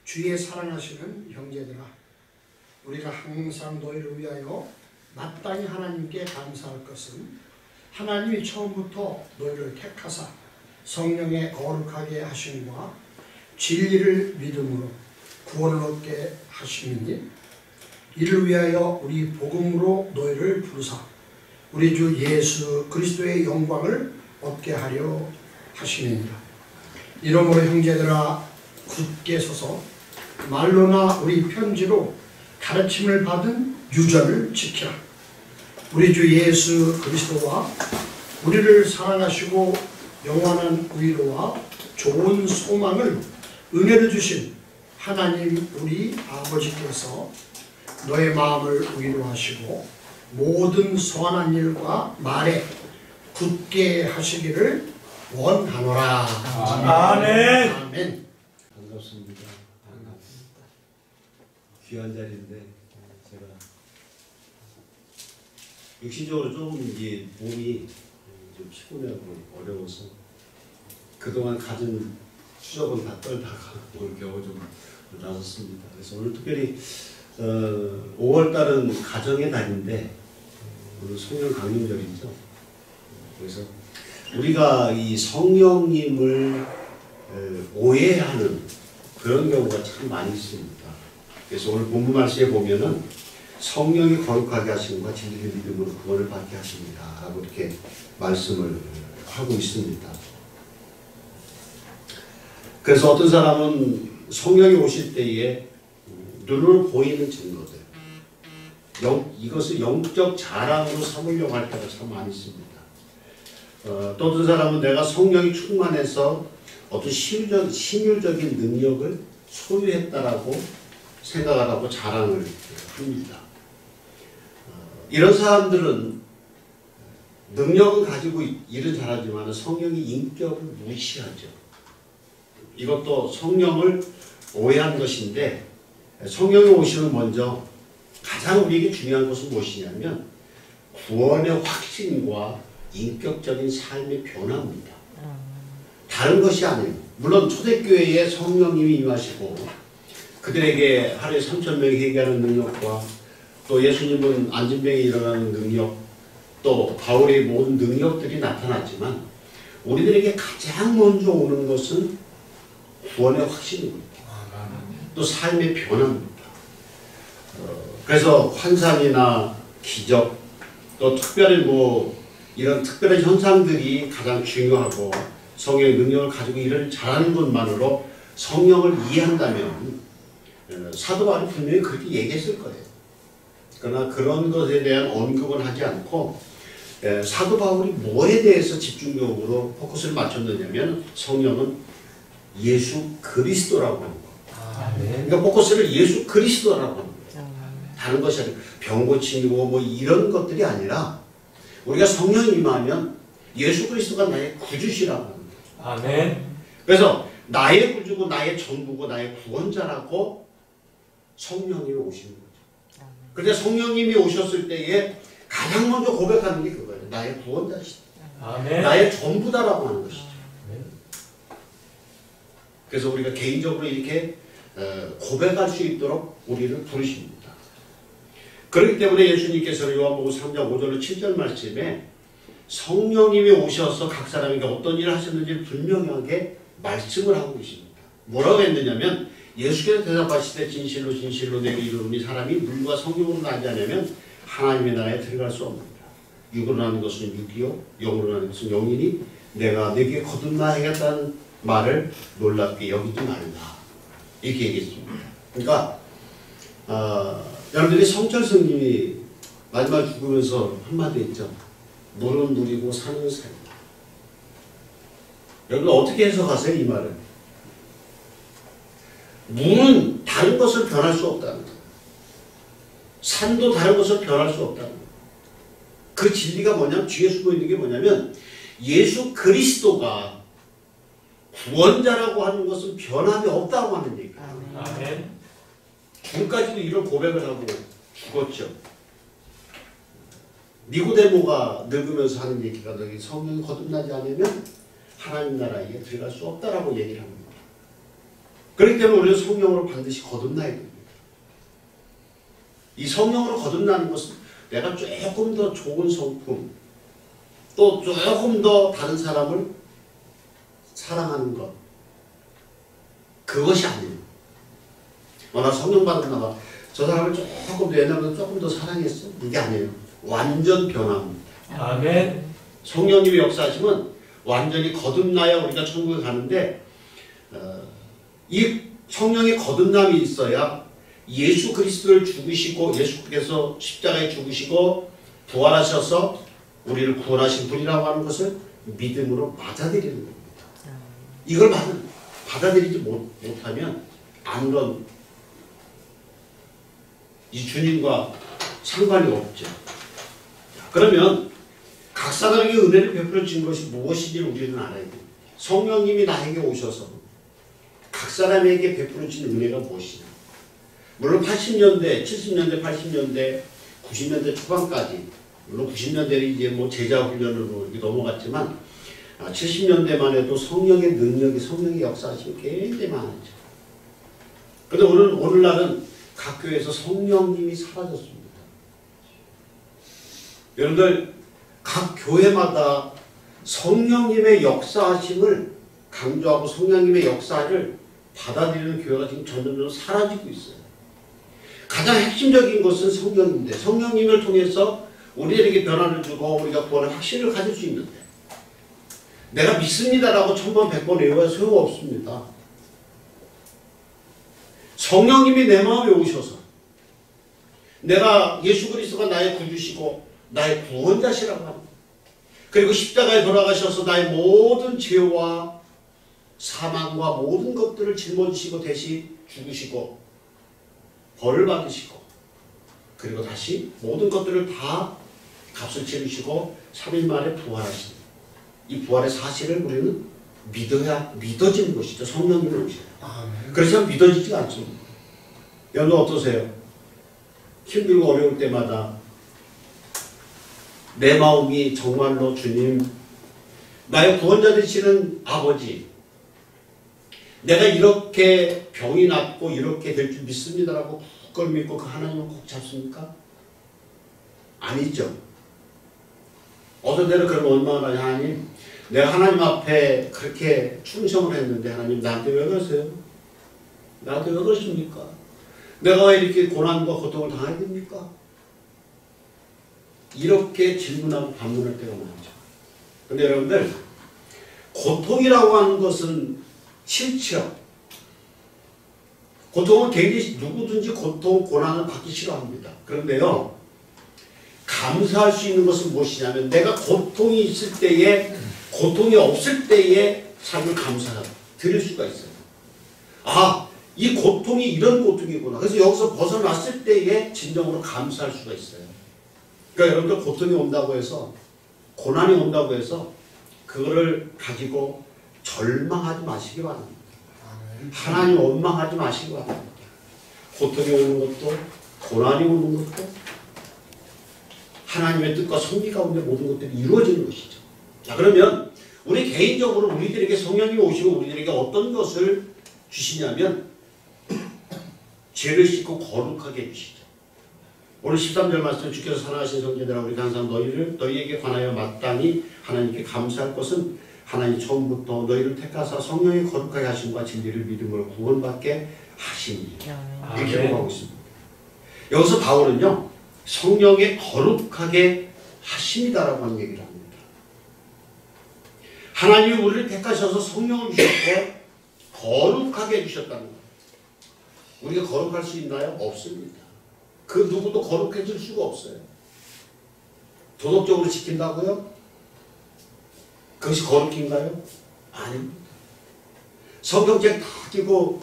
주의 사랑하시는 형제들아, 우리가 항상 너희를 위하여 마땅히 하나님께 감사할 것은 하나님이 처음부터 너희를 택하사 성령에 거룩하게 하심과 진리를 믿음으로 구원을 얻게 하심이니, 이를 위하여 우리 복음으로 너희를 부르사 우리 주 예수 그리스도의 영광을 얻게 하려 하심이니라. 이러므로 형제들아, 굳게 서서 말로나 우리 편지로 가르침을 받은 유전을 지키라. 우리 주 예수 그리스도와 우리를 사랑하시고 영원한 위로와 좋은 소망을 은혜를 주신 하나님 우리 아버지께서 너의 마음을 위로하시고 모든 선한 일과 말에 굳게 하시기를 원하노라. 아멘. 아멘. 반갑습니다. 귀한 자리인데 제가 육신적으로 조금 이제 몸이 좀 피곤하고 어려워서 그동안 가진 추적은 다 떨다가 오늘 겨우 좀 나섰습니다. 그래서 오늘 특별히 5월달은 가정의 달인데 오늘 성령 강림절이죠. 그래서 우리가 이 성령님을 오해하는 그런 경우가 참 많이 있습니다. 그래서 오늘 본문 말씀에 보면은 성령이 거룩하게 하심과 진리를 믿음으로 구원을 받게 하십니다 라고 이렇게 말씀을 하고 있습니다. 그래서 어떤 사람은 성령이 오실 때에 눈으로 보이는 증거들, 이것을 영적 자랑으로 삼으려고 할 때가 참 많이 있습니다. 또 어떤 사람은 내가 성령이 충만해서 어떤 신유적인 능력을 소유했다라고 생각을 하고 자랑을 합니다. 이런 사람들은 능력은 가지고 일은 잘하지만 성령의 인격을 무시하죠. 이것도 성령을 오해한 것인데, 성령이 오시면 먼저 가장 우리에게 중요한 것은 무엇이냐면 구원의 확신과 인격적인 삶의 변화입니다. 다른 것이 아니에요. 물론 초대교회에 성령님이 임하시고 그들에게 하루에 3,000명이 회개하는 능력과 또 예수님은 안진병이 일어나는 능력, 또 바울의 모든 능력들이 나타났지만 우리들에게 가장 먼저 오는 것은 구원의 확신입니다. 또 삶의 변화입니다. 그래서 환상이나 기적, 또 특별히 이런 특별한 현상들이 가장 중요하고 성령의 능력을 가지고 일을 잘하는 것만으로 성령을 이해한다면 사도 바울이 분명히 그렇게 얘기했을 거예요. 그러나 그런 것에 대한 언급은 하지 않고 사도 바울이 뭐에 대해서 집중적으로 포커스를 맞췄느냐면 성령은 예수 그리스도라고 하는 거예요. 그러니까 포커스를 예수 그리스도라고 하는 거예요. 다른 것이 아니라 병 고침이고 이런 것들이 아니라 우리가 성령이 임하면 예수 그리스도가 나의 구주시라고 합니다. 아멘. 그래서 나의 구주고 나의 전부고 나의 구원자라고 성령님이 오시는 거죠. 그런데 성령님이 오셨을 때에 가장 먼저 고백하는 게 그거예요. 나의 구원자시다. 아멘. 나의 전부다라고 하는 것이죠. 그래서 우리가 개인적으로 이렇게 고백할 수 있도록 우리를 부르십니다. 그렇기 때문에 예수님께서는 요한복음 3장 5절로 7절 말씀에 성령님이 오셔서 각 사람에게 어떤 일을 하셨는지 분명하게 말씀을 하고 계십니다. 뭐라고 했느냐면 예수께서 대답하시되 진실로 진실로 내게 이르노니 사람이 물과 성령으로 나지 않으면 하나님의 나라에 들어갈 수 없느니라. 육으로 나는 것은 육이요 영으로 나는 것은 영이니 내가 내게 거듭나야겠다는 말을 놀랍게 여기지 말라. 이렇게 얘기했습니다. 그러니까 여러분들이 성철 스님이 마지막 죽으면서 한마디 했죠. 물은 물이고 산은 산이다. 여러분 어떻게 해석하세요? 이 말을. 물은 다른 것을 변할 수 없다는 거예요. 산도 다른 것을 변할 수 없다는 거예요. 그 진리가 뭐냐면 뒤에 숨어있는 게 뭐냐면 예수 그리스도가 구원자라고 하는 것은 변함이 없다고 하는 얘기예요. 아멘. 죽음까지도 이런 고백을 하고 죽었죠. 니고데모가 늙으면서 하는 얘기가 너희 성령이 거듭나지 않으면 하나님 나라에 들어갈 수 없다라고 얘기를 합니다. 그렇기 때문에 우리는 성령으로 반드시 거듭나야 됩니다. 이 성령으로 거듭나는 것은 내가 조금 더 좋은 성품, 또 조금 더 다른 사람을 사랑하는 것, 그것이 아니에요. 나 성령 받았나 봐. 저 사람을 조금 더 옛날보다 조금 더 사랑했어. 이게 아니에요. 완전 변화입니다. 아멘. 성령님의 역사하시면 완전히 거듭나야 우리가 천국에 가는데, 이 성령의 거듭남이 있어야 예수 그리스도를 죽으시고 예수께서 십자가에 죽으시고 부활하셔서 우리를 구원하신 분이라고 하는 것을 믿음으로 받아들이는 겁니다. 이걸 받아들이지 못하면 아무런 이 주님과 상관이 없죠. 그러면 각 사람에게 은혜를 베풀어 준 것이 무엇인지를 우리는 알아야 됩니다. 성령님이 나에게 오셔서 각 사람에게 베풀어 준 은혜가 무엇이냐. 물론 80년대, 70년대, 80년대, 90년대 초반까지, 물론 90년대는 이제 뭐 제자 훈련으로 이렇게 넘어갔지만 70년대만 해도 성령의 능력이, 성령의 역사하심이 굉장히 많았죠. 그런데 오늘날은 각 교회에서 성령님이 사라졌습니다. 여러분들 각 교회마다 성령님의 역사하심을 강조하고 성령님의 역사를 받아들이는 교회가 지금 점점 사라지고 있어요. 가장 핵심적인 것은 성령인데, 성령님을 통해서 우리에게 변화를 주고 우리가 구원의 확신을 가질 수 있는데, 내가 믿습니다라고 1000번 100번 외워야 소용없습니다. 성령님이 내 마음에 오셔서 내가 예수 그리스도가 나의 구주시고 나의 구원자시라고 합니다. 그리고 십자가에 돌아가셔서 나의 모든 죄와 사망과 모든 것들을 짊어지시고 대신 죽으시고 벌을 받으시고 그리고 다시 모든 것들을 다 값을 치르시고 3일 만에 부활하신 이 부활의 사실을 우리는 믿어지는 것이죠. 성령님이 오셔요. 그래서 믿어지지가 않습니다. 여러분 어떠세요? 힘들고 어려울 때마다 내 마음이 정말로 주님, 나의 구원자 되시는 아버지, 내가 이렇게 병이 낫고 이렇게 될 줄 믿습니다라고 굳건히 믿고 그 하나님을 꼭 잡습니까? 아니죠. 어떤 때는 그러면 얼마나 하나님, 내가 하나님 앞에 그렇게 충성을 했는데 하나님 나한테 왜 그러세요? 나한테 왜 그러십니까? 내가 왜 이렇게 고난과 고통을 당해야 됩니까? 이렇게 질문하고 반문할 때가 많죠. 근데 여러분들 고통이라고 하는 것은 싫죠. 고통은 굉장히 누구든지 고통, 고난을 받기 싫어합니다. 그런데요, 감사할 수 있는 것은 무엇이냐면 내가 고통이 있을 때에, 고통이 없을 때에 삶을 드릴 수가 있어요. 아, 이 고통이 이런 고통이구나. 그래서 여기서 벗어났을 때에 진정으로 감사할 수가 있어요. 그러니까 여러분들 고통이 온다고 해서, 고난이 온다고 해서 그거를 가지고 절망하지 마시기 바랍니다. 하나님 원망하지 마시기 바랍니다. 고통이 오는 것도, 고난이 오는 것도 하나님의 뜻과 섭리 가운데 모든 것들이 이루어지는 것이죠. 자, 그러면 우리 개인적으로 우리들에게 성령이 오시고 우리들에게 어떤 것을 주시냐면 죄를 씻고 거룩하게 해주시죠. 오늘 13절 말씀, 주께서 사랑하신 성제들아 우리 항상 너희에게 관하여 마땅히 하나님께 감사할 것은 하나님 처음부터 너희를 택하사 성령의 거룩하게 하심과 진리를 믿음으로 구원받게 하시니, 이렇게 기록하고 있습니다. 여기서 바울은요, 성령의 거룩하게 하심이다라고 하는 얘기를 합니다. 하나님이 우리를 택하셔서 성령을 주셨고 거룩하게 해주셨다는 거예요. 우리가 거룩할 수 있나요? 없습니다. 그 누구도 거룩해질 수가 없어요. 도덕적으로 지킨다고요? 그것이 거룩인가요? 아닙니다. 성경책 다 끼고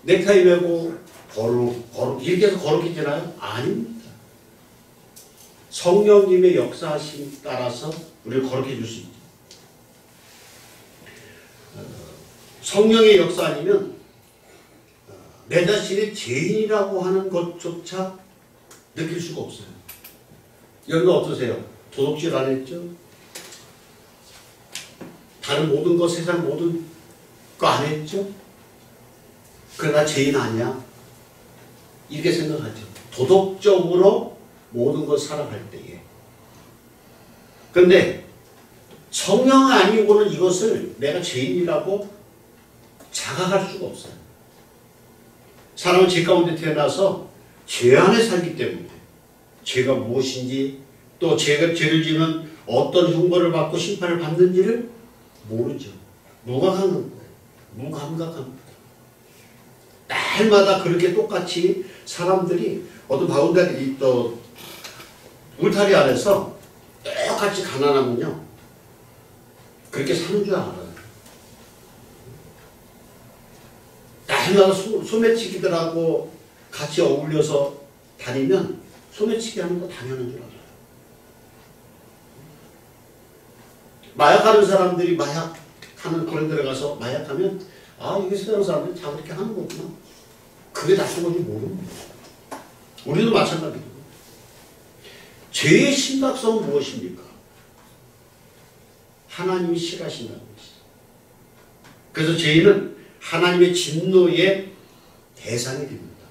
넥타이 메고 거룩 이렇게 해서 거룩해지나요? 아닙니다. 성령님의 역사하심 따라서 우리를 거룩해 줄 수 있죠. 성령의 역사 아니면 내 자신이 죄인이라고 하는 것조차 느낄 수가 없어요. 여러분 어떠세요? 도둑질 안 했죠? 다른 모든 것, 세상 모든 거 안 했죠? 그러나 죄인 아니야? 이렇게 생각하죠. 도덕적으로 모든 걸 살아갈 때에. 그런데 성령 아니고는 이것을 내가 죄인이라고 자각할 수가 없어요. 사람은 죄 가운데 태어나서 죄 안에 살기 때문에 죄가 무엇인지 또 죄를 지면 어떤 형벌을 받고 심판을 받는지를 모르죠. 무감각한 거예요. 무감각한 거예요. 날마다 그렇게 똑같이 사람들이 어떤 바운다리 또 울타리 안에서 똑같이 가난하면요 그렇게 사는 줄 알아요. 날마다 소매치기들하고 같이 어울려서 다니면 소매치기 하는 거 당연한 줄 알아요. 마약하는 사람들이 마약하는 그런 데에 가서 마약하면 아 이게 세상 사람들이 다 그렇게 하는 거구나. 그게 나쁜 건지 모릅니다. 우리도 마찬가지고. 죄의 심각성은 무엇입니까? 하나님이 싫어하신다는 것이죠. 그래서 죄인은 하나님의 진노의 대상이 됩니다.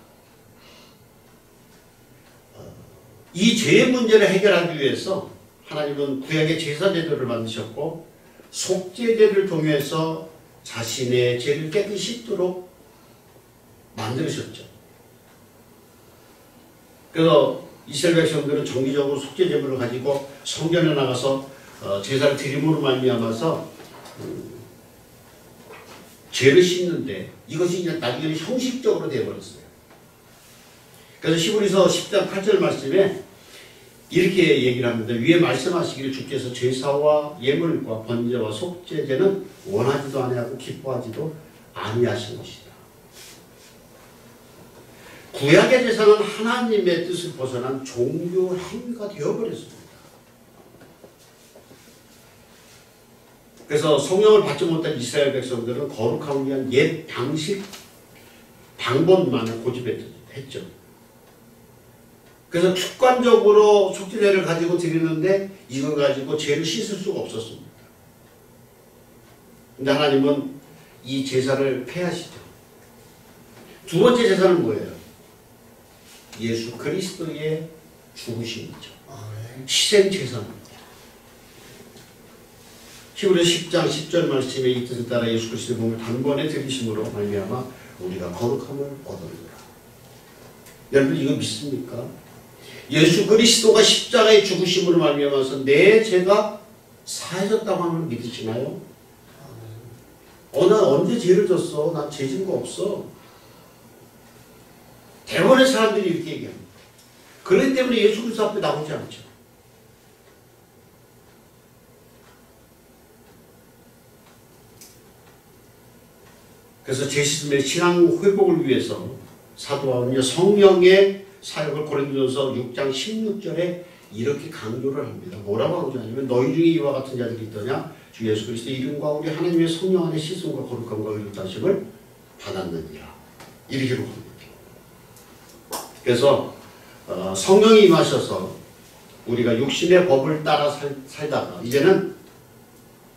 이 죄의 문제를 해결하기 위해서 하나님은 구약의 제사제도를 만드셨고 속죄제를 통해서 자신의 죄를 깨끗이 씻도록 만드셨죠. 그래서 이스라엘 백성들은 정기적으로 속죄제물을 가지고 성전에 나가서 제사를 드림으로 말미암아서 죄를 씻는데 이것이 이제 나중에는 형식적으로 되어버렸어요. 그래서 히브리서 10장 8절 말씀에 이렇게 얘기를 합니다. 위에 말씀하시기를 주께서 제사와 예물과 번제와 속죄제는 원하지도 아니하고 기뻐하지도 아니하신 것이다. 구약의 제사는 하나님의 뜻을 벗어난 종교 행위가 되어버렸습니다. 그래서 성령을 받지 못한 이스라엘 백성들은 거룩함을 위한 옛 방식, 방법만을 고집했죠. 그래서 주관적으로 속죄제를 가지고 드리는데 이걸 가지고 죄를 씻을 수가 없었습니다. 근데 하나님은 이 제사를 폐하시죠. 두 번째 제사는 뭐예요? 예수 그리스도의 죽으심이죠. 희생 제사입니다. 히브리서 10장 10절 말씀에 이 뜻을 따라 예수 그리스도의 몸을 단번에 드리심으로 말미암아 우리가 거룩함을 얻었노라. 여러분 이거 믿습니까? 예수 그리스도가 십자가의 죽으심으로 말미암아서 내 죄가 사해졌다고 하면 믿으시나요? 나 언제 죄를 졌어? 난 죄 진 거 없어. 대부분의 사람들이 이렇게 얘기합니다. 그렇기 때문에 예수 그리스도 앞에 나오지 않죠. 그래서 죄 씻음의 신앙 회복을 위해서 사도 바울은 성령의 사역을 고린도전서 6장 16절에 이렇게 강조를 합니다. 뭐라고 하냐면 너희 중에 이와 같은 자들이 있더냐? 주 예수 그리스도의 이름과 우리 하나님의 성령 안에 씻음과 거룩함과 의롭다심을 받았느니라. 이렇게 기록합니다. 그래서 성령이 임하셔서 우리가 육신의 법을 따라 살다가 이제는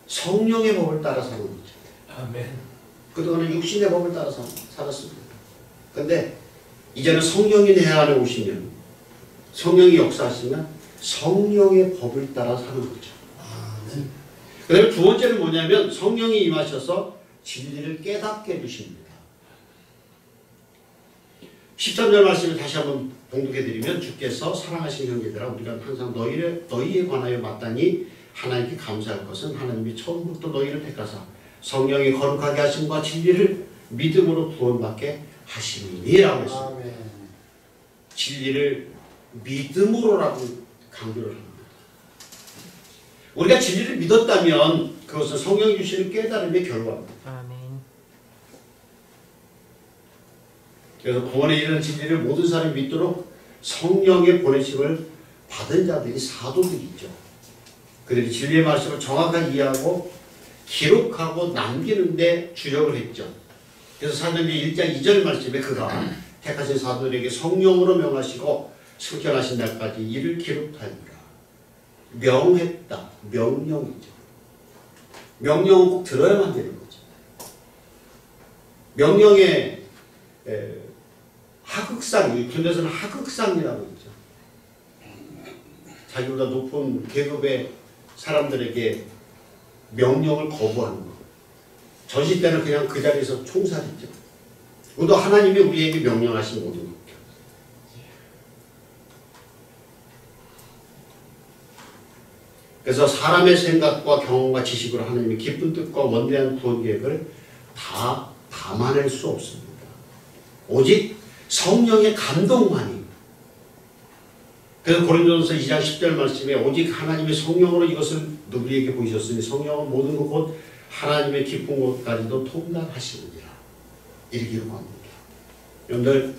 성령의 법을 따라 사는 거죠. 아멘. 그동안은 육신의 법을 따라 살았습니다. 그런데 이제는 성령이 내 안에 오시면 성령이 역사하시면 성령의 법을 따라 사는 거죠. 그 다음에 두 번째는 뭐냐면 성령이 임하셔서 진리를 깨닫게 해주십니다. 13절 말씀을 다시 한번 봉독해드리면 주께서 사랑하시는 형제들아 우리가 항상 너희에 관하여 마땅히 하나님께 감사할 것은 하나님이 처음부터 너희를 택하사 성령이 거룩하게 하심과 진리를 믿음으로 구원받게 하심이니라고 했습니다. 진리를 믿음으로라고 강조를 합니다. 우리가 진리를 믿었다면 그것은 성령이 주시는 깨달음의 결과입니다. 아멘. 그래서 구원에 이르는 진리를 모든 사람이 믿도록 성령의 보내심을 받은 자들이 사도들이죠. 그들이 진리의 말씀을 정확하게 이해하고 기록하고 남기는 데 주력을 했죠. 그래서 사도행전 1장 2절 말씀에 그가 택하신 사도들에게 성령으로 명하시고 승천하신 날까지 이를 기록하니라. 명했다. 명령이죠. 명령은 꼭 들어야만 되는 거죠. 명령의 하극상, 군대에서는 하극상이라고 있죠. 자기보다 높은 계급의 사람들에게 명령을 거부하는 거. 전시 때는 그냥 그 자리에서 총살했죠. 그것도 하나님이 우리에게 명령하신 모든 것. 그래서 사람의 생각과 경험과 지식으로 하나님의 깊은 뜻과 원대한 구원 계획을 다 담아낼 수 없습니다. 오직 성령의 감동만이. 그래서 고린도전서 2장 10절 말씀에 오직 하나님의 성령으로 이것을 누구에게 보이셨으니 성령은 모든 것 곧 하나님의 깊은 것까지도 통달하시느니라. 이렇게 기록합니다. 여러분들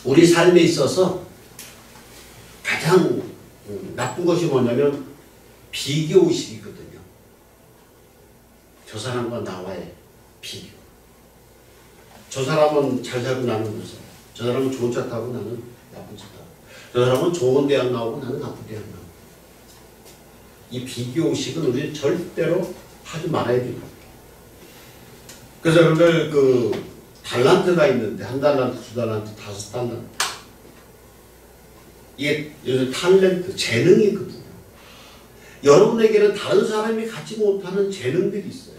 우리 삶에 있어서 가장 나쁜 것이 뭐냐면 비교의식이거든요. 저 사람과 나와의 비교. 저 사람은 잘 살고 나는 못 살아. 저 사람은 좋은 차 타고 나는 나쁜 차 타고. 저 사람은 좋은 대학 나오고 나는 나쁜 대학 나오고. 이 비교의식은 우리는 절대로 하지 말아야 됩니다. 그래서 여러분들 그 달란트가 있는데 한 달란트, 두 달란트, 다섯 달란트. 이게 요즘 탤런트, 재능이거든요. 여러분에게는 다른 사람이 갖지 못하는 재능들이 있어요.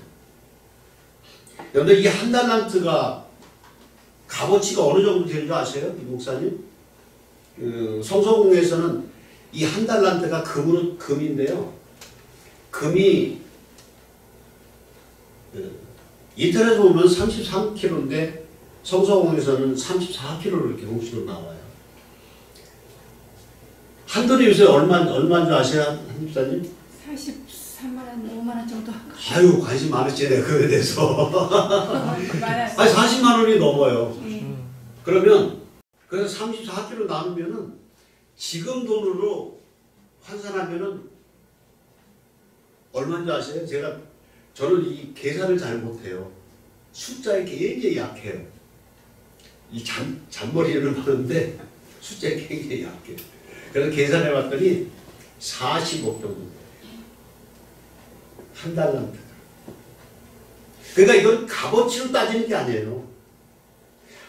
여러분들 이 한 달란트가 값어치가 어느 정도 되는 줄 아세요? 이 목사님? 성서공에서는 이 한 달란트가 금인데요. 금이 인터넷에 보면 33kg인데 성서공에서는 34kg로 이렇게 공식으로 나와요. 한 돈이 요새 얼마인 줄 아세요? 한 집사님? 43만 원, 5만 원 정도. 아유, 관심 많으시네, 그거에 대해서. 아니, 40만 원이 넘어요. 그러면, 그래서 34kg 나누면은, 지금 돈으로 환산하면은, 얼마인 줄 아세요? 저는 이 계산을 잘 못해요. 숫자에 굉장히 약해요. 이 잔머리는 하는데, 숫자에 굉장히 약해요. 그래서 계산해 봤더니 40억 정도. 한 달란트. 그러니까 이건 값어치로 따지는 게 아니에요.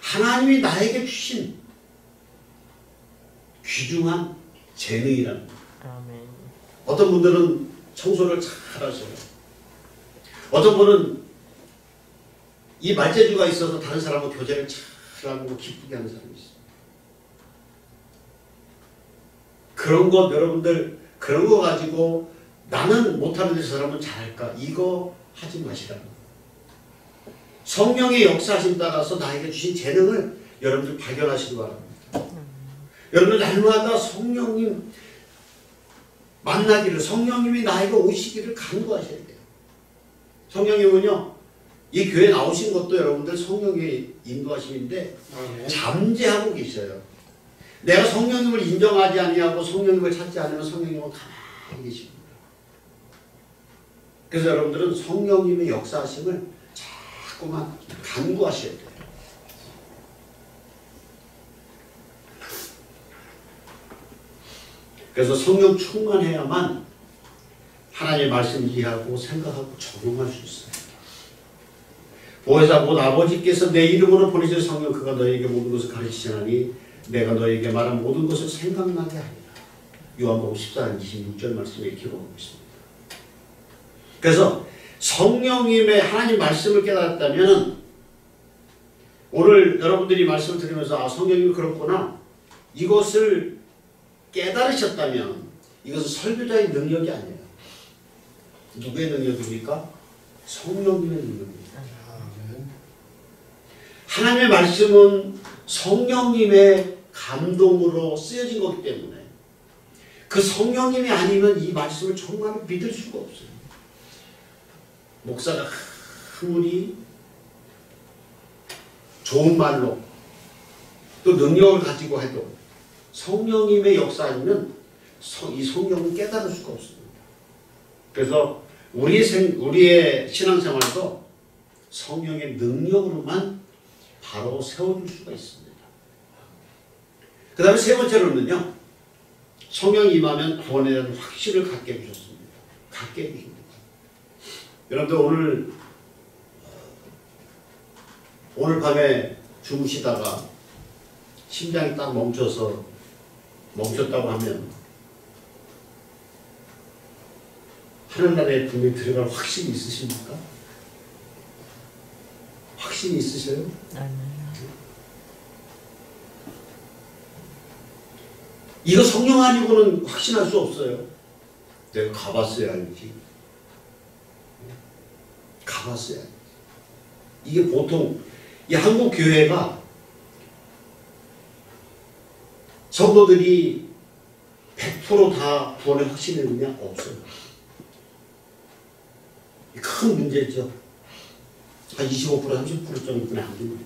하나님이 나에게 주신 귀중한 재능이라는 거예요. 어떤 분들은 청소를 잘 하셔요. 어떤 분은 이 말재주가 있어서 다른 사람하고 교제를 잘하고 기쁘게 하는 사람이 있어요. 그런 것 여러분들 그런 거 가지고 나는 못하는데 저 사람은 잘할까? 이거 하지 마시라는 거예요. 성령의 역사하심 따라서 나에게 주신 재능을 여러분들 발견하시기 바랍니다. 여러분들 날마다 성령님 만나기를, 성령님이 나에게 오시기를 간구하셔야 돼요. 성령님은요, 이 교회 나오신 것도 여러분들 성령의 인도하심인데 잠재하고 계셔요. 내가 성령님을 인정하지 아니하고 성령님을 찾지 않으면 성령님은 가만히 계십니다. 그래서 여러분들은 성령님의 역사하심을 자꾸만 간구하셔야 돼요. 그래서 성령 충만해야만 하나님의 말씀을 이해하고 생각하고 적용할 수 있어요. 보혜사 곧 아버지께서 내 이름으로 보내신 성령 그가 너에게 모든 것을 가르치시나니 내가 너에게 말한 모든 것을 생각나게 하리라. 요한복음 14장 26절 말씀에 기록하고 있습니다. 그래서 성령님의 하나님 말씀을 깨달았다면 오늘 여러분들이 말씀을 들으면서 성령님이 그렇구나 이것을 깨달으셨다면 이것은 설교자의 능력이 아니에요. 누구의 능력입니까? 성령님의 능력입니다. 하나님의 말씀은 성령님의 감동으로 쓰여진 거기 때문에 그 성령님이 아니면 이 말씀을 정말 믿을 수가 없어요. 목사가 아무리 좋은 말로 또 능력을 가지고 해도 성령님의 역사 아니면 이 성령은 깨달을 수가 없습니다. 그래서 우리의 신앙생활도 성령의 능력으로만 바로 세워줄 수가 있습니다. 그 다음에 세 번째로는요, 성령이 임하면 구원에 대한 확신을 갖게 해주셨습니다. 갖게 해주십니다. 여러분들 오늘 오늘 밤에 주무시다가 심장이 딱 멈췄다고 하면 하늘나라에 분명히 들어갈 확신이 있으십니까? 확신이 있으세요? 이거 성령 아니고는 확신할 수 없어요. 내가 가봤어야 알지. 가봤어야 알지. 이게 보통 이 한국 교회가 성도들이 100% 다 구원에 확신이 있느냐? 없어요. 큰 문제죠. 한 25% 30% 정도는 안 됩니다.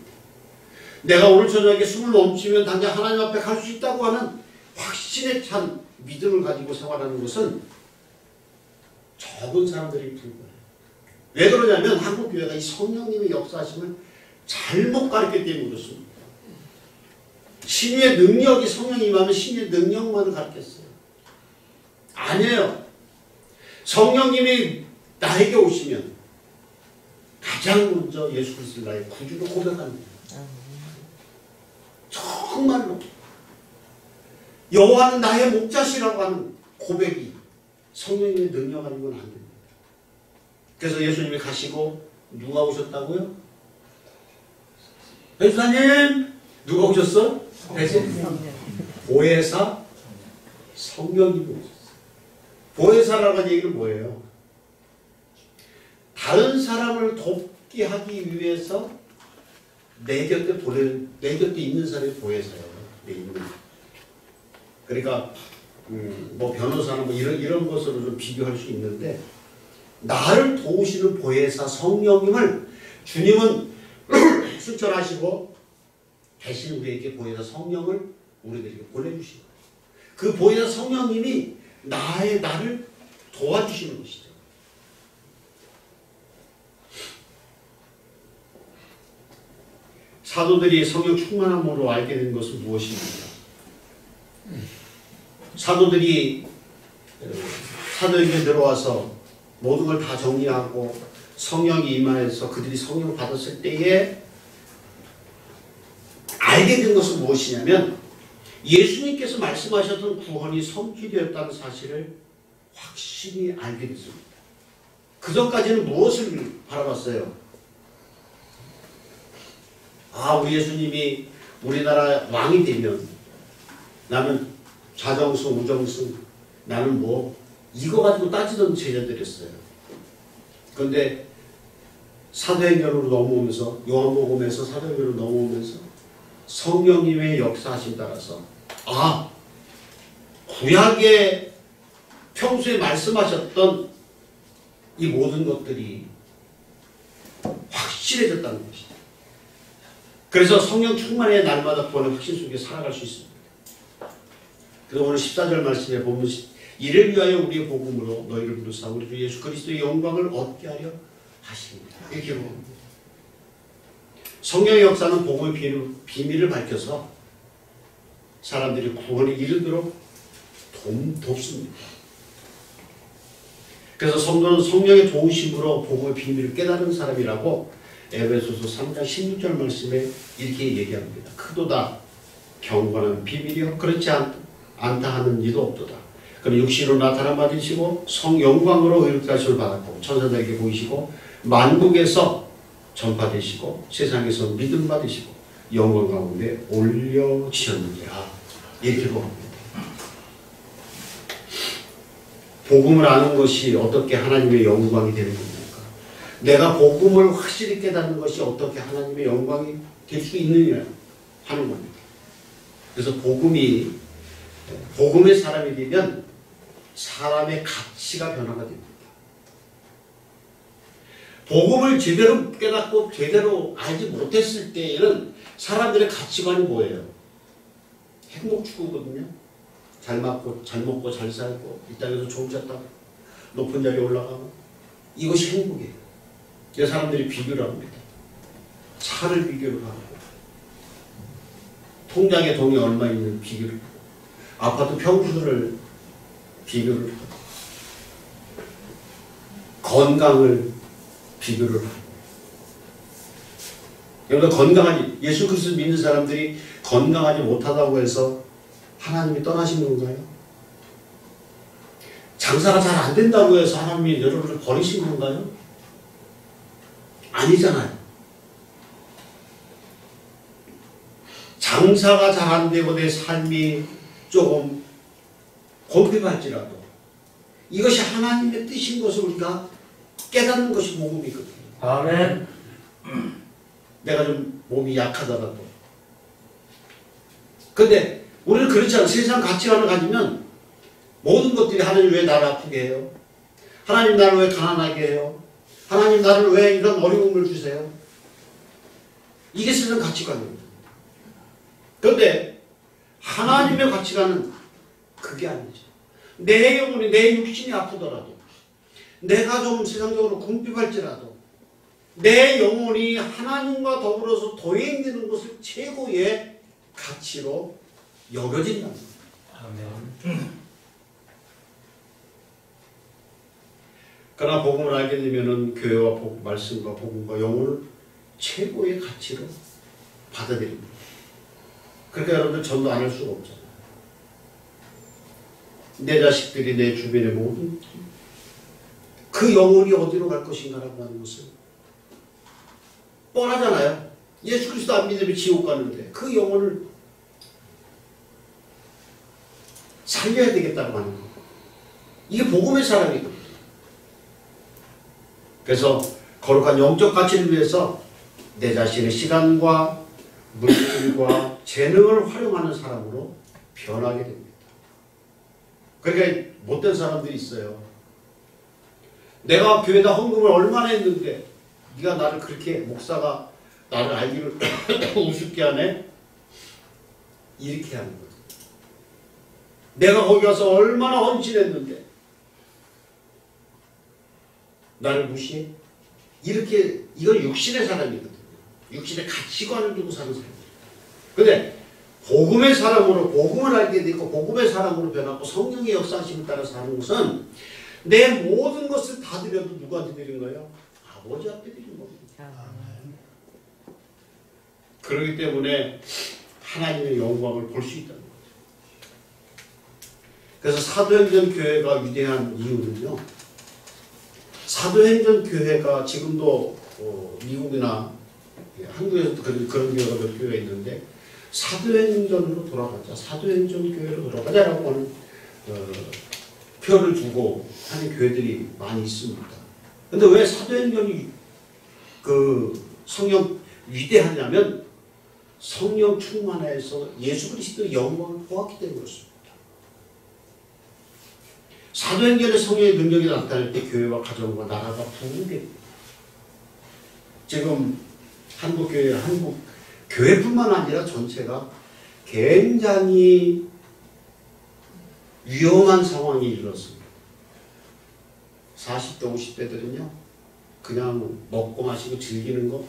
내가 오늘 저녁에 숨을 넘치면 당장 하나님 앞에 갈 수 있다고 하는 확신에 찬 믿음을 가지고 생활하는 것은 적은 사람들이 불과해요. 왜 그러냐면 한국 교회가 이 성령님의 역사하심을 잘못 가르쳤기 때문에 그렇습니다. 신유의 능력이 성령이 임하면 신유의 능력만을 가르쳤어요. 아니에요. 성령님이 나에게 오시면 가장 먼저 예수 그리스도를 나의 구주로 고백하는 거예요. 정말로 여호와는 나의 목자시라고 하는 고백이 성령님의 능력 아니면 안 됩니다. 그래서 예수님이 가시고 누가 오셨다고요? 예수님 누가 오셨어? 보혜사 성령님이 오셨어요. 보혜사라고 하는 얘기는 뭐예요? 다른 사람을 돕게 하기 위해서 내 곁에 있는 사람이 보혜사예요. 내 있는. 그러니까 뭐 변호사나 뭐 이런 것으로 좀 비교할 수 있는데 나를 도우시는 보혜사 성령님을 주님은 순천하시고 대신 우리에게 보혜사 성령을 우리들에게 보내주신 거예요. 그 보혜사 성령님이 나를 도와주시는 것이죠. 사도들이 성령 충만함으로 알게 된 것은 무엇입니까? 사도들이 사도에게 들어와서 모든 걸 다 정리하고 성령이 임하여서 그들이 성령을 받았을 때에 알게 된 것은 무엇이냐면 예수님께서 말씀하셨던 구원이 성취되었다는 사실을 확실히 알게 됐습니다. 그 전까지는 무엇을 바라봤어요? 우리 예수님이 우리나라 왕이 되면 나는 자정승, 우정승, 나는 뭐 이거 가지고 따지던 제자들이었어요. 그런데 사도행전으로 넘어오면서 요한복음에서 사도행전으로 넘어오면서 성령님의 역사하심 따라서 구약에 평소에 말씀하셨던 이 모든 것들이 확실해졌다는 것이죠. 그래서 성령 충만의 날마다 구원의 확신 속에 살아갈 수 있습니다. 그래서 오늘 14절 말씀에 보면 이를 위하여 우리의 복음으로 너희를 부르사 우리 주 예수 그리스도의 영광을 얻게 하려 하십니다. 이렇게 봅니다. 성령의 역사는 복음의 비밀을 밝혀서 사람들이 구원에 이르도록 돕습니다. 그래서 성도는 성령의 도우심으로 복음의 비밀을 깨달은 사람이라고 에베소서 3장 16절 말씀에 이렇게 얘기합니다. 크도다 경건한 비밀이요 그렇지 않다 하는 이도 없도다. 그는 육신으로 나타나 받으시고 성영광으로 의롭다 하심을 받았고 천사들에게 보이시고 만국에서 전파되시고 세상에서 믿음 받으시고 영광 가운데 올려지셨느니라. 이렇게 보합니다. 복음을 아는 것이 어떻게 하나님의 영광이 되는 겁니까? 내가 복음을 확실히 깨닫는 것이 어떻게 하나님의 영광이 될 수 있느냐 하는 겁니다. 그래서 복음의 사람이 되면 사람의 가치가 변화가 됩니다. 복음을 제대로 깨닫고 제대로 알지 못했을 때에는 사람들의 가치관이 뭐예요? 행복 추구거든요. 잘 먹고 잘 살고 이 땅에서 좋은 차 타고 높은 자리에 올라가고 이것이 행복이에요. 그래서 사람들이 비교를 합니다. 차를 비교를 하고 통장에 돈이 얼마 있는 비교를 하고 아파트 평수를 비교를 하고 건강을 비교를 하고 여러분 건강하지 예수 그리스도 믿는 사람들이 건강하지 못하다고 해서 하나님이 떠나신 건가요? 장사가 잘 안 된다고 해서 하나님이 여러분을 버리신 건가요? 아니잖아요. 장사가 잘 안 되고 내 삶이 조금 곤핍할지라도 이것이 하나님의 뜻인 것을 우리가 깨닫는 것이 복음이거든요. 아멘. 내가 좀 몸이 약하더라도. 근데 우리는 그렇지 않아. 세상 가치관을 가지면 모든 것들이 하나님 왜 나를 아프게 해요? 하나님 나를 왜 가난하게 해요? 하나님 나를 왜 이런 어려움을 주세요? 이게 세상 가치관입니다. 그런데 하나님의 가치관은 그게 아니죠. 내 영혼이 내 육신이 아프더라도 내가 좀 세상적으로 궁핍할지라도 내 영혼이 하나님과 더불어서 동행되는 것을 최고의 가치로 여겨진다는 거예요. 아멘. 그러나 복음을 알게 되면은 교회와 말씀과 복음과 영혼을 최고의 가치로 받아들입니다. 그러니까 여러분들 전도 안 할 수가 없잖아요. 내 자식들이 내 주변의 모든 그 영혼이 어디로 갈 것인가라고 하는 것은 뻔하잖아요. 예수 그리스도 안 믿으면 지옥 가는데 그 영혼을 살려야 되겠다고 하는 거. 이게 복음의 사람이거든요. 그래서 거룩한 영적 가치를 위해서 내 자신의 시간과 물질과 재능을 활용하는 사람으로 변하게 됩니다. 그러니까 못된 사람들이 있어요. 내가 교회에다 헌금을 얼마나 했는데 네가 나를 그렇게 목사가 나를 알기를 우습게 하네? 이렇게 하는 거죠. 내가 거기 가서 얼마나 헌신했는데 나를 무시해? 이렇게 이건 육신의 사람이거든요. 육신의 가치관을 두고 사는 사람이에요. 근데 복음의 사람으로 복음을 알게 되고 복음의 사람으로 변하고 성령의 역사하심을 따라 사는 것은 내 모든 것을 다 드려도 누구한테 드린 거예요? 아버지 앞에 드린 겁니다. 그렇기 때문에 하나님의 영광을 볼 수 있다는 거죠. 그래서 사도행전 교회가 위대한 이유는요. 사도행전 교회가 지금도 미국이나 한국에서도 그런 교회가 몇 교회가 있는데 사도행전으로 돌아가자, 사도행전 교회로 돌아가자라고 하는 표를 두고 하는 교회들이 많이 있습니다. 근데 왜 사도행전이 그 성령 위대하냐면 성령 충만해서 예수 그리스도의 영광을 보았기 때문에 그렇습니다. 사도행전의 성령의 능력이 나타날 때 교회와 가정과 나라가 부흥됩니다. 지금 한국교회, 한국 교회뿐만 아니라 전체가 굉장히 위험한 상황에 이르렀습니다. 40대, 50대들은요, 그냥 먹고 마시고 즐기는 거,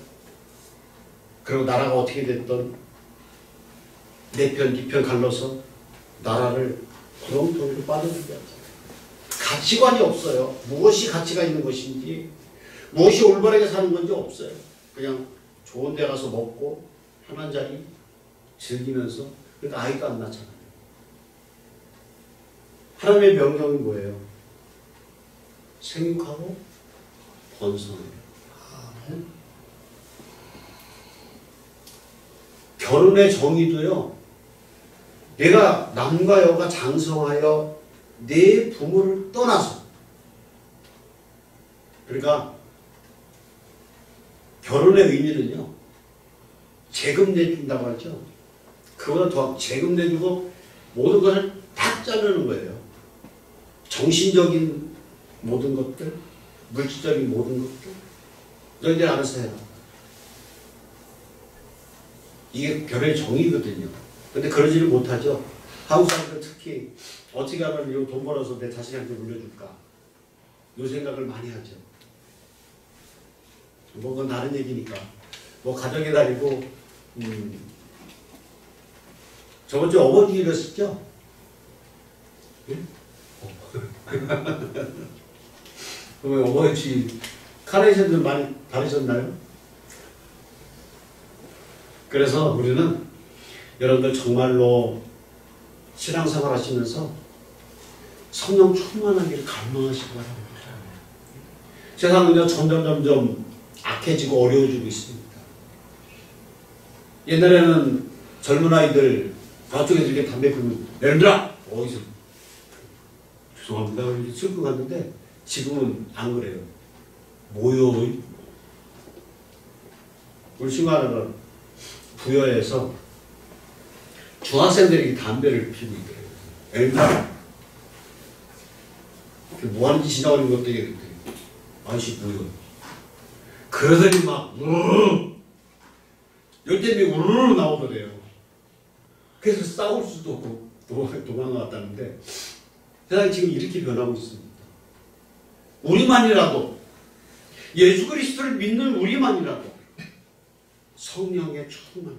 그리고 나라가 어떻게 됐던 내 편, 네 편 갈라서 나라를 구렁텅이로 빠져들게 하죠. 가치관이 없어요. 무엇이 가치가 있는 것인지, 무엇이 올바르게 사는 건지 없어요. 그냥 좋은 데 가서 먹고, 편한 자리 즐기면서, 그러니까 아이도 안 낳잖아요. 하나님의 명령이 뭐예요? 생육하고 번성해요. 결혼의 정의도요. 내가 남과 여가 장성하여 내 부모를 떠나서 그러니까 결혼의 의미는요. 재금 내준다고 하죠. 그보다 더 재금 내주고 모든 것을 다 짜내는 거예요. 정신적인 모든 것들, 물질적인 모든 것들 너희들 알아서 해라. 이게 결혼의 정의거든요. 근데 그러지를 못하죠. 한국 사람들 특히 어떻게 하면 이 돈 벌어서 내 자식한테 물려줄까? 이 생각을 많이 하죠. 뭐 그건 다른 얘기니까. 뭐 가정의 달이고 저번 주 어버이일이었죠? 예? 그러면 어버이집 카네이션들 많이 받으셨나요? 그래서 우리는 여러분들 정말로 신앙생활 하시면서 성령 충만하기를 갈망하시기 바랍니다. 세상은요 점점 악해지고 어려워지고 있습니다. 옛날에는 젊은 아이들 저쪽에 이렇게 담배 피우면 내려들어! 어디서? 죄송합니다. 이렇게 슬픈 갔는데 지금은 안 그래요. 뭐요? 우리 친구 하나가 부여에서 중학생들이 담배를 피우고 있더라고요. 애들 뭐 하는 짓이냐 그런 것도 얘기했더니 아저씨 뭐요? 그러더니 막 우르르 열대미 우르르 나오더래요. 그래서 싸울 수도 없고 도망갔다는데 세상이 지금 이렇게 변하고 있습니다. 우리만이라도 예수 그리스도를 믿는 우리만이라도 성령의 충만,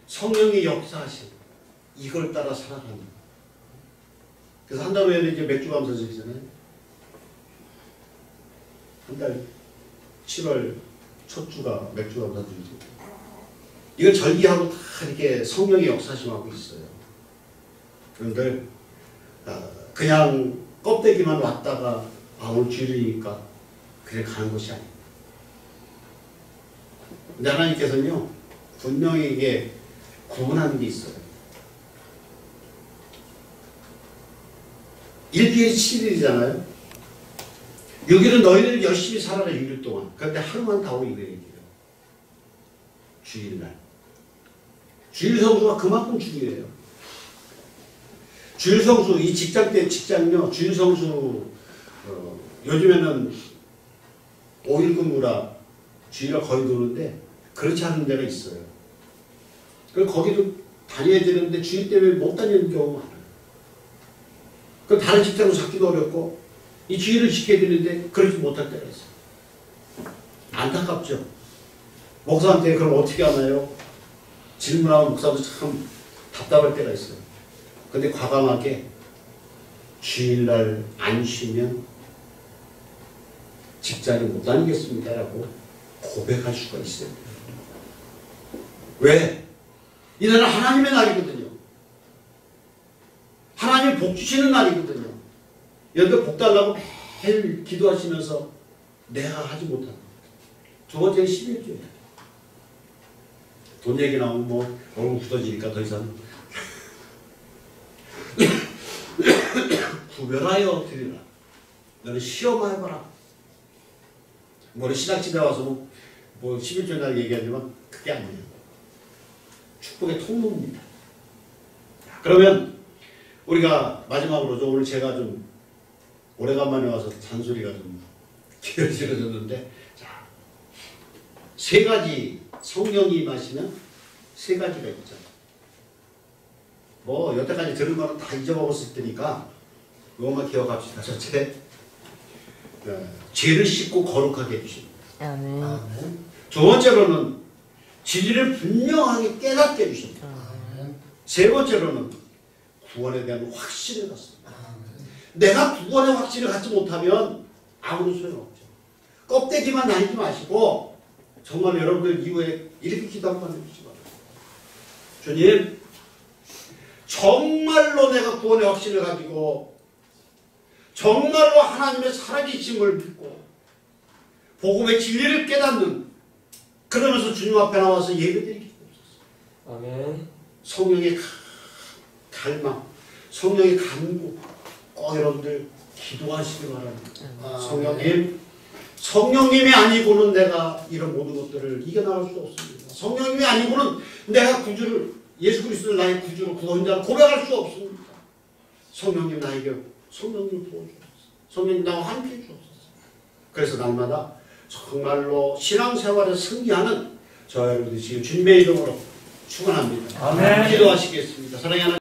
성령의 역사하심 이걸 따라 살아가는. 그래서 한 달 후에는 이제 맥주 감사절이잖아요. 한 달 7월 첫 주가 맥주 감사절이죠. 이걸 절기하고 다 이렇게 성령의 역사심하고 있어요. 그런데 그냥 껍데기만 왔다가 오늘 주일이니까 그냥 가는 것이 아닙니다. 근데 하나님께서는요 분명히 이게 구분하는 게 있어요. 일주일이 7일이잖아요. 6일은 너희들 열심히 살아라 6일 동안. 그런데 하루만 다 오이고 얘기해요. 주일날. 주일 성수가 그만큼 중요해요. 주일 성수, 이 직장요, 주일 성수, 요즘에는 5일 근무라 주일을 거의 도는데, 그렇지 않은 데가 있어요. 그래서 거기도 다녀야 되는데, 주일 때문에 못 다니는 경우가 많아요. 그럼 다른 직장으로 잡기도 어렵고, 이 주일을 지켜야 되는데, 그렇지 못할 때가 있어요. 안타깝죠? 목사한테 그럼 어떻게 하나요? 질문하면 목사도 참 답답할 때가 있어요. 근데 과감하게 주일날 안 쉬면 직장에 못 다니겠습니다라고 고백할 수가 있어요. 왜? 이날은 하나님의 날이거든요. 하나님이 복 주시는 날이거든요. 여러분들 복 달라고 매일 기도하시면서 내가 하지 못한 두 번째는 11조예요. 돈 얘기 나오면 뭐 얼굴 굳어지니까 더 이상 구별하여 드리라. 너는 시험해봐라. 뭐는 신학집에 와서 뭐 11조 날 얘기하지만 그게 아니에요. 축복의 통로입니다. 그러면 우리가 마지막으로 오늘 제가 좀 오래간만에 와서 잔소리가 좀 길어졌는데, 자, 세 가지 성령이 임하시면 세 가지가 있잖아요. 뭐 여태까지 들은 거는 다 잊어먹었을 테니까 이것만 기억합시다. 첫째, 죄를 씻고 거룩하게 해주십니다. 아멘. 두 번째로는 진리를 분명하게 깨닫게 해주십니다. 세 번째로는 구원에 대한 확신을 갖습니다. 내가 구원의 확신을 갖지 못하면 아무런 소용없죠. 껍데기만 다니지 마시고 정말 여러분들 이후에 이렇게 기도 한번 해주시기 바랍니다. 주님, 정말로 내가 구원의 확신을 가지고 정말로 하나님의 살아계심을 믿고 복음의 진리를 깨닫는, 그러면서 주님 앞에 나와서 예배드리기 없었어요. 아멘. 성령의 갈망, 성령의 간구 꼭 여러분들 기도하시기 바랍니다. 성령님이 아니고는 내가 이런 모든 것들을 이겨나갈 수 없습니다. 성령님이 아니고는 내가 구주를, 예수 그리스도를 나의 구주로 구원자로 고백할 수 없습니다. 성령님 나에게 성령님을 부어주옵소서. 성령님 나와 함께 해주옵소서. 그래서 날마다 정말로 신앙생활에 승리하는 저와 여러분들이 지금 주님의 이름으로 축원합니다. 아멘. 기도하시겠습니다. 사랑하는